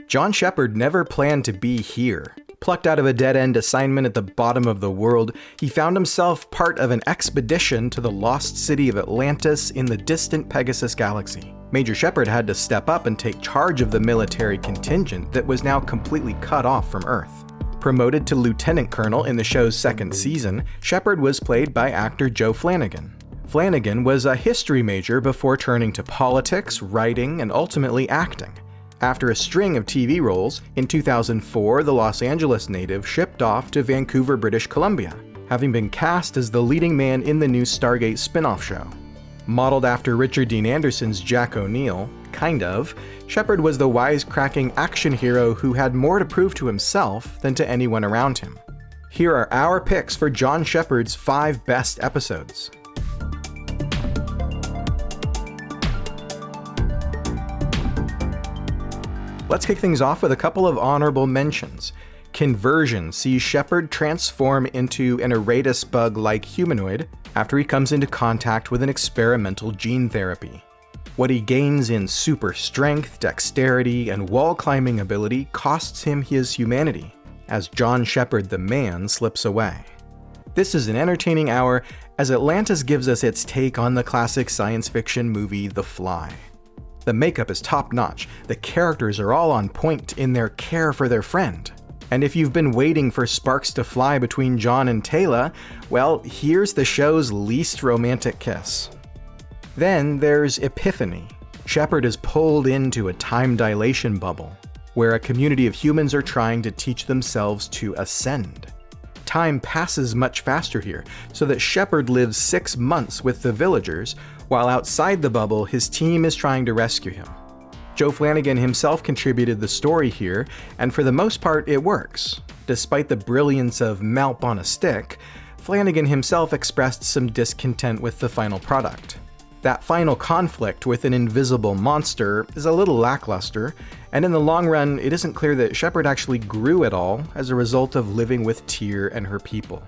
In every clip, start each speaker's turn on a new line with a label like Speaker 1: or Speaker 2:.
Speaker 1: John Sheppard never planned to be here. Plucked out of a dead-end assignment at the bottom of the world, he found himself part of an expedition to the lost city of Atlantis in the distant Pegasus Galaxy. Major Sheppard had to step up and take charge of the military contingent that was now completely cut off from Earth. Promoted to lieutenant colonel in the show's second season, Sheppard was played by actor Joe Flanigan. Flanigan was a history major before turning to politics, writing, and ultimately acting. After a string of TV roles, in 2004 the Los Angeles native shipped off to Vancouver, British Columbia, having been cast as the leading man in the new Stargate spin-off show. Modeled after Richard Dean Anderson's Jack O'Neill, kind of, Sheppard was the wisecracking action hero who had more to prove to himself than to anyone around him. Here are our picks for John Sheppard's 5 best episodes. Let's kick things off with a couple of honorable mentions. Conversion sees Sheppard transform into an Eratus bug-like humanoid after he comes into contact with an experimental gene therapy. What he gains in super strength, dexterity, and wall-climbing ability costs him his humanity, as John Sheppard the man slips away. This is an entertaining hour as Atlantis gives us its take on the classic science fiction movie The Fly. The makeup is top-notch, the characters are all on point in their care for their friend. And if you've been waiting for sparks to fly between John and Taylor, well, here's the show's least romantic kiss. Then there's Epiphany. Sheppard is pulled into a time dilation bubble, where a community of humans are trying to teach themselves to ascend. Time passes much faster here, so that Sheppard lives 6 months with the villagers, while outside the bubble his team is trying to rescue him. Joe Flanigan himself contributed the story here, and for the most part it works. Despite the brilliance of Malp on a stick, Flanigan himself expressed some discontent with the final product. That final conflict with an invisible monster is a little lackluster, and in the long run it isn't clear that Sheppard actually grew at all as a result of living with Tyr and her people.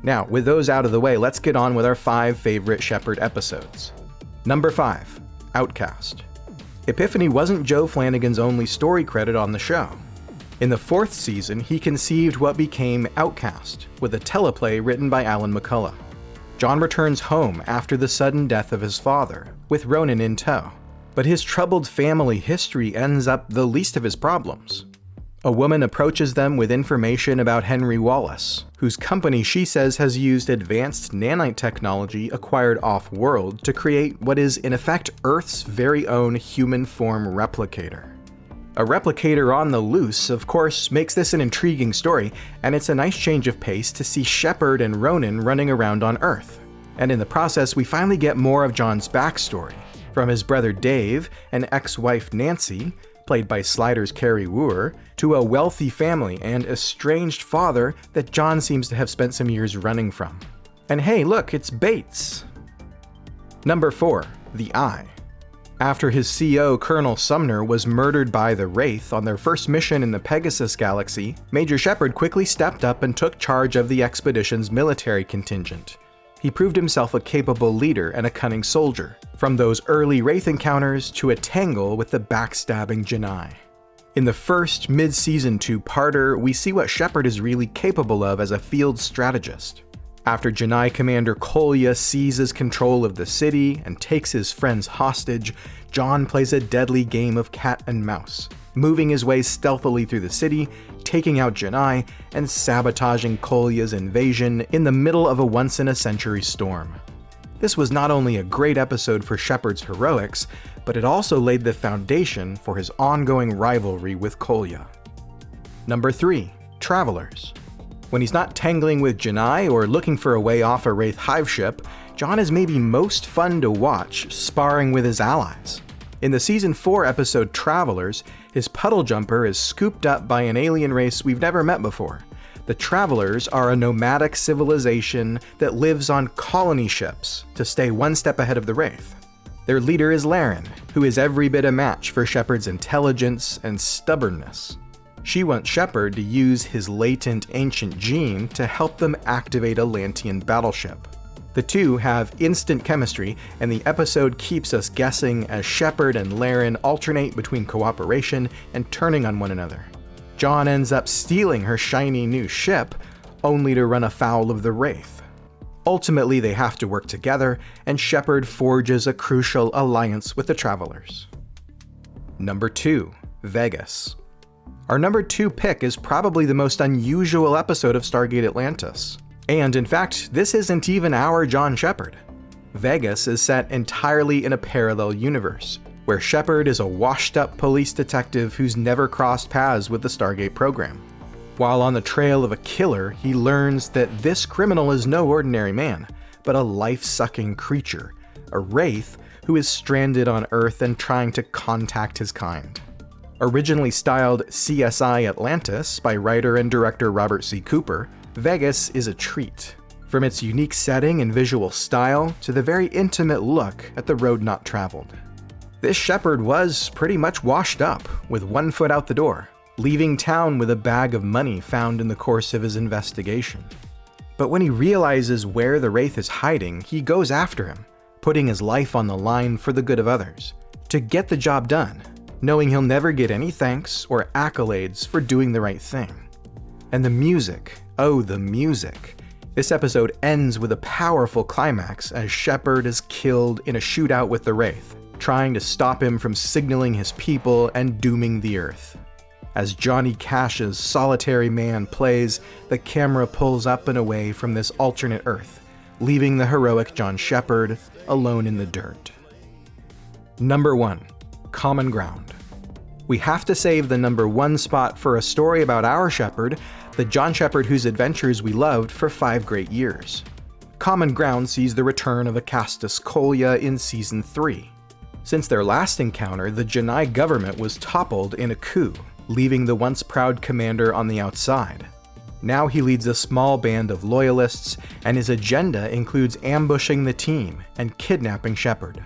Speaker 1: Now, with those out of the way, let's get on with our 5 favorite Sheppard episodes. Number 5, Outcast. Epiphany wasn't Joe Flanigan's only story credit on the show. In the 4th season, he conceived what became Outcast, with a teleplay written by Alan McCullough. John returns home after the sudden death of his father, with Ronan in tow. But his troubled family history ends up the least of his problems. A woman approaches them with information about Henry Wallace, whose company she says has used advanced nanite technology acquired off-world to create what is in effect Earth's very own human form replicator. A replicator on the loose, of course, makes this an intriguing story, and it's a nice change of pace to see Sheppard and Ronan running around on Earth. And in the process, we finally get more of John's backstory, from his brother Dave and ex-wife Nancy, played by Slider's Carrie Wooer, to a wealthy family and estranged father that John seems to have spent some years running from. And hey, look, it's Bates! Number 4, The Eye. After his CO, Colonel Sumner, was murdered by the Wraith on their first mission in the Pegasus Galaxy, Major Sheppard quickly stepped up and took charge of the expedition's military contingent. He proved himself a capable leader and a cunning soldier, from those early Wraith encounters to a tangle with the backstabbing Janai. In the first mid-season 2-parter, we see what Sheppard is really capable of as a field strategist. After Janai Commander Kolya seizes control of the city and takes his friends hostage, John plays a deadly game of cat and mouse, moving his way stealthily through the city, taking out Janai, and sabotaging Kolya's invasion in the middle of a once-in-a-century storm. This was not only a great episode for Sheppard's heroics, but it also laid the foundation for his ongoing rivalry with Kolya. Number 3, Travelers. When he's not tangling with Janai or looking for a way off a Wraith hive ship, John is maybe most fun to watch sparring with his allies. In the Season 4 episode Travelers, his puddle jumper is scooped up by an alien race we've never met before. The Travelers are a nomadic civilization that lives on colony ships to stay one step ahead of the Wraith. Their leader is Laren, who is every bit a match for Sheppard's intelligence and stubbornness. She wants Sheppard to use his latent ancient gene to help them activate a Lantean battleship. The two have instant chemistry, and the episode keeps us guessing as Sheppard and Laren alternate between cooperation and turning on one another. John ends up stealing her shiny new ship, only to run afoul of the Wraith. Ultimately, they have to work together, and Sheppard forges a crucial alliance with the Travelers. Number 2. Vegas. Our number 2 pick is probably the most unusual episode of Stargate Atlantis. And in fact, this isn't even our John Sheppard. Vegas is set entirely in a parallel universe, where Sheppard is a washed-up police detective who's never crossed paths with the Stargate program. While on the trail of a killer, he learns that this criminal is no ordinary man, but a life-sucking creature, a wraith who is stranded on Earth and trying to contact his kind. Originally styled CSI Atlantis by writer and director Robert C. Cooper, Vegas is a treat. From its unique setting and visual style to the very intimate look at the road not traveled. This Sheppard was pretty much washed up, with one foot out the door, leaving town with a bag of money found in the course of his investigation. But when he realizes where the Wraith is hiding, he goes after him, putting his life on the line for the good of others, to get the job done, knowing he'll never get any thanks or accolades for doing the right thing. And the music, oh the music. This episode ends with a powerful climax as Sheppard is killed in a shootout with the Wraith, trying to stop him from signaling his people and dooming the Earth. As Johnny Cash's Solitary Man plays, the camera pulls up and away from this alternate Earth, leaving the heroic John Sheppard alone in the dirt. Number 1. Common Ground. We have to save the number 1 spot for a story about our Sheppard, the John Sheppard whose adventures we loved for 5 great years. Common Ground sees the return of Acastus Kolya in Season 3. Since their last encounter, the Janai government was toppled in a coup, leaving the once proud commander on the outside. Now he leads a small band of loyalists, and his agenda includes ambushing the team and kidnapping Sheppard.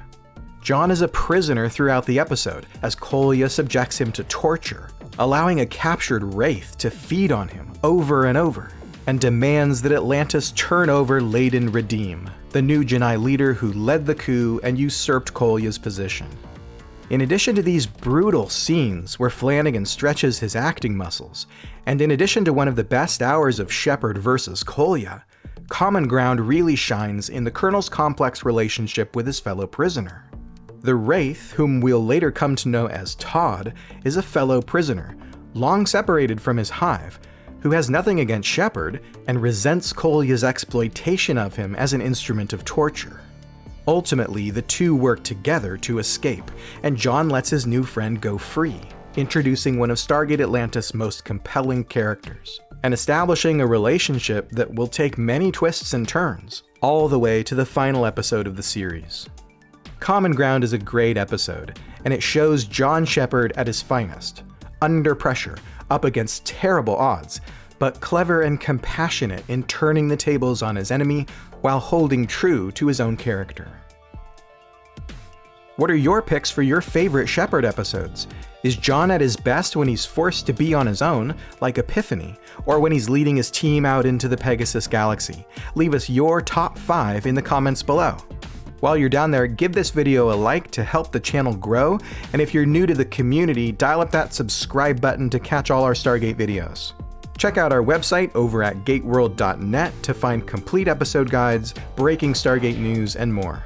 Speaker 1: John is a prisoner throughout the episode, as Kolya subjects him to torture, allowing a captured Wraith to feed on him over and over, and demands that Atlantis turn over Laden Redeem, the new Janai leader who led the coup and usurped Kolya's position. In addition to these brutal scenes where Flanigan stretches his acting muscles, and in addition to one of the best hours of Sheppard versus Kolya, Common Ground really shines in the Colonel's complex relationship with his fellow prisoner. The Wraith, whom we'll later come to know as Todd, is a fellow prisoner, long separated from his hive, who has nothing against Sheppard and resents Kolya's exploitation of him as an instrument of torture. Ultimately, the two work together to escape, and John lets his new friend go free, introducing one of Stargate Atlantis' most compelling characters, and establishing a relationship that will take many twists and turns, all the way to the final episode of the series. Common Ground is a great episode, and it shows John Sheppard at his finest, under pressure, up against terrible odds, but clever and compassionate in turning the tables on his enemy while holding true to his own character. What are your picks for your favorite Sheppard episodes? Is John at his best when he's forced to be on his own, like Epiphany, or when he's leading his team out into the Pegasus Galaxy? Leave us your top 5 in the comments below. While you're down there, give this video a like to help the channel grow, and if you're new to the community, dial up that subscribe button to catch all our Stargate videos. Check out our website over at gateworld.net to find complete episode guides, breaking Stargate news, and more.